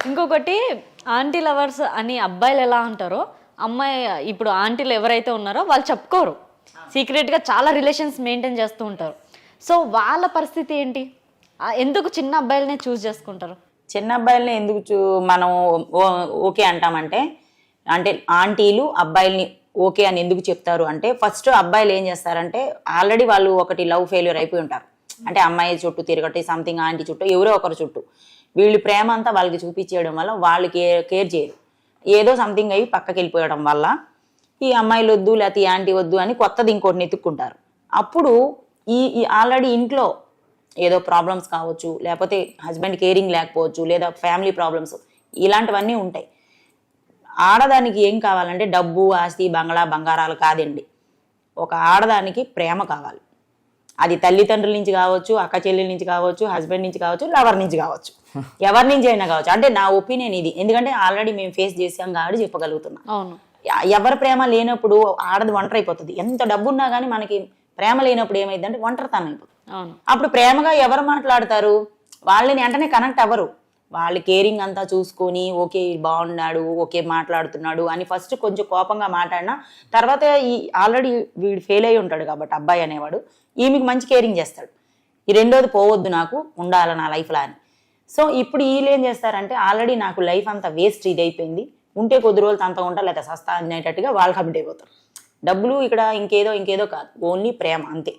ఇంకొకటి aunty lovers అని అబ్బాయిలు ఎలా అంటారో అమ్మాయి ఇప్పుడు ఆంటీలు ఎవరైతే ఉన్నారో వాళ్ళు చెప్పుకోరు, సీక్రెట్గా చాలా రిలేషన్స్ మెయింటైన్ చేస్తూ ఉంటారు. సో వాళ్ళ పరిస్థితి ఏంటి? ఎందుకు చిన్న అబ్బాయిలనే చూస్ చేసుకుంటారు? చిన్న అబ్బాయిలని ఎందుకు మనం ఓకే అంటామంటే, అంటే ఆంటీలు అబ్బాయిల్ని ఓకే అని ఎందుకు చెప్తారు అంటే, ఫస్ట్ అబ్బాయిలు ఏం చేస్తారంటే ఆల్రెడీ వాళ్ళు ఒకటి లవ్ ఫెయిల్యూర్ అయిపోయి ఉంటారు. అంటే అమ్మాయి చుట్టూ తిరగటి సంథింగ్, ఆంటీ చుట్టూ ఎవరో ఒకరి చుట్టూ వీళ్ళు ప్రేమ అంతా వాళ్ళకి చూపించేయడం వల్ల వాళ్ళు కేర్ చేయరు. ఏదో సంథింగ్ అయ్యి పక్కకి వెళ్ళిపోయడం వల్ల ఈ అమ్మాయిలు వద్దు లేకపోతే ఈ ఆంటీ వద్దు అని కొత్తది ఇంకోటిని ఎత్తుక్కుంటారు. అప్పుడు ఈ ఆల్రెడీ ఇంట్లో ఏదో ప్రాబ్లమ్స్ కావచ్చు, లేకపోతే హస్బెండ్ కేరింగ్ లేకపోవచ్చు, లేదా ఫ్యామిలీ ప్రాబ్లమ్స్ ఇలాంటివన్నీ ఉంటాయి. ఆడదానికి ఏం కావాలంటే డబ్బు, ఆస్తి, బంగ్లా, బంగారాలు కాదండి. ఒక ఆడదానికి ప్రేమ కావాలి. అది తల్లిదండ్రుల నుంచి కావచ్చు, అక్క చెల్లెల నుంచి కావచ్చు, హస్బెండ్ నుంచి కావచ్చు, లవర్ నుంచి కావచ్చు, ఎవరి నుంచి అయినా కావచ్చు. అంటే నా ఒపీనియన్ ఇది. ఎందుకంటే ఆల్రెడీ మేము ఫేస్ చేసాం కాబట్టి చెప్పగలుగుతున్నాం. అవును. ఎవరి ప్రేమ లేనప్పుడు ఆడది ఒంటరి అయిపోతుంది. ఎంత డబ్బు ఉన్నా కానీ మనకి ప్రేమ లేనప్పుడు ఏమైందంటే ఒంటరితనం అయిపోతుంది. అప్పుడు ప్రేమగా ఎవరు మాట్లాడతారు? వాళ్ళని వెంటనే కనెక్ట్ అవ్వరు. వాళ్ళు కేరింగ్ అంతా చూసుకొని ఓకే బాగున్నాడు, ఓకే మాట్లాడుతున్నాడు అని ఫస్ట్ కొంచెం కోపంగా మాట్లాడినా తర్వాత ఈ ఆల్రెడీ వీడు ఫెయిల్ అయి ఉంటాడు కాబట్టి అబ్బాయి అనేవాడు ఈమెకి మంచి కేరింగ్ చేస్తాడు. ఈ రెండోది పోవద్దు, నాకు ఉండాలి నా లైఫ్లో అని. సో ఇప్పుడు వీళ్ళు ఏం చేస్తారంటే ఆల్రెడీ నాకు లైఫ్ అంతా వేస్ట్ ఇది అయిపోయింది, ఉంటే కొద్ది రోజులు అంతా ఉంటా లేదా సస్తా అనేటట్టుగా వాళ్ళు కమిట్ అయిపోతారు. డబ్బులు ఇక్కడ ఇంకేదో కాదు, ఓన్లీ ప్రేమ అంతే.